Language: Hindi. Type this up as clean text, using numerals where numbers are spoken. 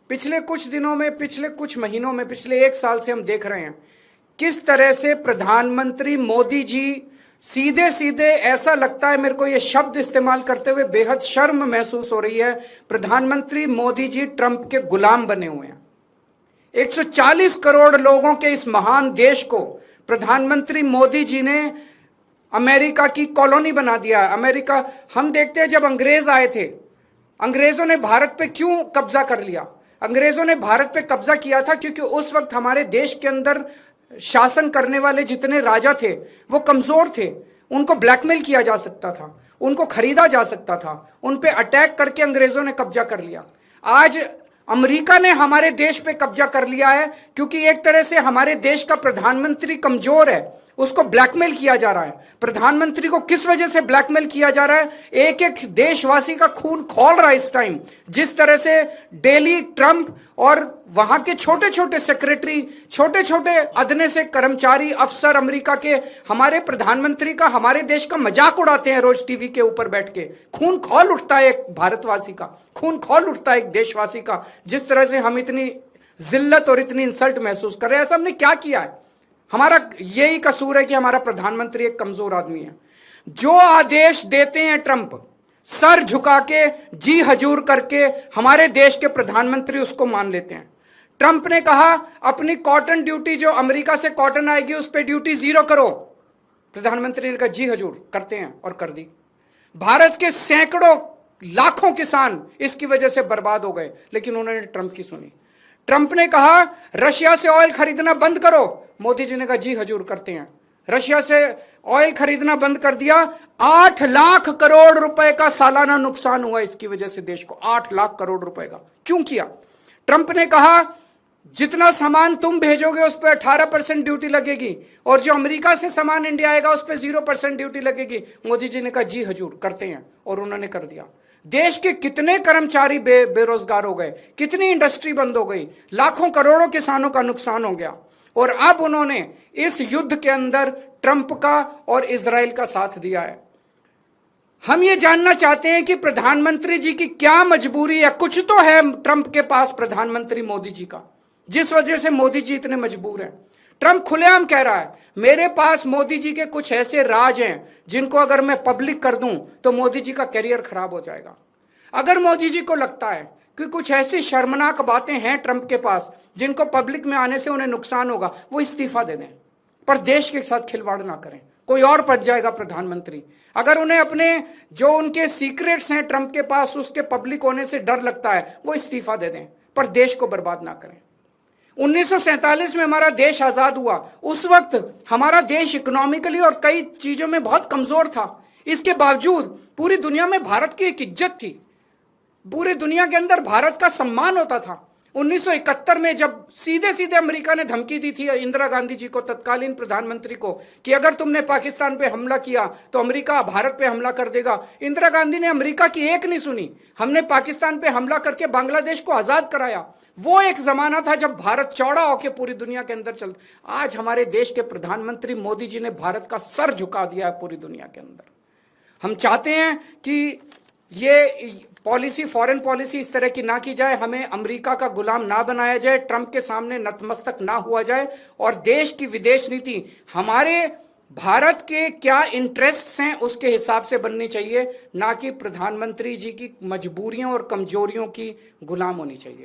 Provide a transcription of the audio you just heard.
पिछले कुछ दिनों में, पिछले कुछ महीनों में, पिछले 1 साल से हम देख रहे हैं किस तरह से प्रधानमंत्री मोदी जी सीधे सीधे, ऐसा लगता है मेरे को ये शब्द इस्तेमाल करते हुए बेहद शर्म महसूस हो रही है, प्रधानमंत्री मोदी जी ट्रंप के गुलाम बने हुए हैं। 140 करोड़ लोगों के इस महान देश को प्रधानमंत्री मोदी जी ने अमेरिका की कॉलोनी बना दिया है। अमेरिका, हम देखते हैं जब अंग्रेज आए थे, अंग्रेजों ने भारत पे क्यों कब्जा कर लिया? अंग्रेजों ने भारत पे कब्जा किया था क्योंकि उस वक्त हमारे देश के अंदर शासन करने वाले जितने राजा थे वो कमजोर थे, उनको ब्लैकमेल किया जा सकता था, उनको खरीदा जा सकता था, उन पे अटैक करके अंग्रेजों ने कब्जा कर लिया। आज अमेरिका ने हमारे देश पे कब्जा कर लिया है क्योंकि एक तरह से हमारे देश का प्रधानमंत्री कमजोर है, उसको ब्लैकमेल किया जा रहा है। प्रधानमंत्री को किस वजह से ब्लैकमेल किया जा रहा है? एक एक देशवासी का खून खौल रहा है इस टाइम। जिस तरह से डेली ट्रंप और वहां के छोटे छोटे सेक्रेटरी, छोटे छोटे अदने से कर्मचारी, अफसर अमेरिका के हमारे प्रधानमंत्री का, हमारे देश का मजाक उड़ाते हैं रोज टीवी के ऊपर बैठ के। खून खौल उठता है एक भारतवासी का, खून खौल उठता है एक देशवासी का, जिस तरह से हम इतनी जिल्लत और इतनी इंसल्ट महसूस कर रहे हैं। ऐसा हमने क्या किया है? हमारा यही कसूर है कि हमारा प्रधानमंत्री एक कमजोर आदमी है। जो आदेश देते हैं ट्रंप, सर झुका के, जी हजूर करके हमारे देश के प्रधानमंत्री उसको मान लेते हैं। ट्रंप ने कहा अपनी कॉटन ड्यूटी, जो अमेरिका से कॉटन आएगी उस पर ड्यूटी 0 करो। प्रधानमंत्री ने कहा जी हजूर, करते हैं, और कर दी। भारत के सैकड़ों लाखों किसान इसकी वजह से बर्बाद हो गए, लेकिन उन्होंने ट्रंप की सुनी। ट्रंप ने कहा रशिया से ऑयल खरीदना बंद करो, मोदी जी ने कहा जी हजूर, करते हैं। रशिया से ऑयल खरीदना बंद कर दिया। 8 लाख करोड़ रुपए का सालाना नुकसान हुआ इसकी वजह से देश को। 8 लाख करोड़ रुपए का क्यों किया? ट्रंप ने कहा जितना सामान तुम भेजोगे उस पर 18% ड्यूटी लगेगी, और जो अमेरिका से सामान इंडिया आएगा उस पर 0% ड्यूटी लगेगी। मोदी जी ने कहा जी हजूर, करते हैं, और उन्होंने कर दिया। देश के कितने कर्मचारी बेरोजगार हो गए, कितनी इंडस्ट्री बंद हो गई, लाखों करोड़ों किसानों का नुकसान हो गया। और अब उन्होंने इस युद्ध के अंदर ट्रंप का और इजराइल का साथ दिया है। हम ये जानना चाहते हैं कि प्रधानमंत्री जी की क्या मजबूरी है? कुछ तो है ट्रंप के पास प्रधानमंत्री मोदी जी का, जिस वजह से मोदी जी इतने मजबूर हैं। ट्रंप खुलेआम कह रहा है मेरे पास मोदी जी के कुछ ऐसे राज हैं जिनको अगर मैं पब्लिक कर दूं तो मोदी जी का करियर खराब हो जाएगा। अगर मोदी जी को लगता है कि कुछ ऐसी शर्मनाक बातें हैं ट्रंप के पास जिनको पब्लिक में आने से उन्हें नुकसान होगा, वो इस्तीफा दे दें, पर देश के साथ खिलवाड़ ना करें। कोई और बच जाएगा प्रधानमंत्री। अगर उन्हें अपने जो उनके सीक्रेट्स हैं ट्रंप के पास, उसके पब्लिक होने से डर लगता है, वो इस्तीफा दे दें, पर देश को बर्बाद ना करें। 1947 में हमारा देश आजाद हुआ, उस वक्त हमारा देश इकोनॉमिकली और कई चीजों में बहुत कमजोर था। इसके बावजूद पूरी दुनिया में भारत की एक इज्जत थी, पूरी दुनिया के अंदर भारत का सम्मान होता था। 1971 में जब सीधे सीधे अमेरिका ने धमकी दी थी इंदिरा गांधी जी को, तत्कालीन प्रधानमंत्री को, कि अगर तुमने पाकिस्तान पे हमला किया तो अमेरिका भारत पे हमला कर देगा, इंदिरा गांधी ने अमेरिका की एक नहीं सुनी। हमने पाकिस्तान पे हमला करके बांग्लादेश को आजाद कराया। वो एक जमाना था जब भारत चौड़ा होकर पूरी दुनिया के अंदर चल। आज हमारे देश के प्रधानमंत्री मोदी जी ने भारत का सर झुका दिया है पूरी दुनिया के अंदर। हम चाहते हैं कि ये पॉलिसी, फॉरेन पॉलिसी इस तरह की ना की जाए, हमें अमेरिका का गुलाम ना बनाया जाए, ट्रंप के सामने नतमस्तक ना हुआ जाए, और देश की विदेश नीति हमारे भारत के क्या इंटरेस्ट्स हैं उसके हिसाब से बननी चाहिए, ना कि प्रधानमंत्री जी की मजबूरियों और कमजोरियों की गुलाम होनी चाहिए।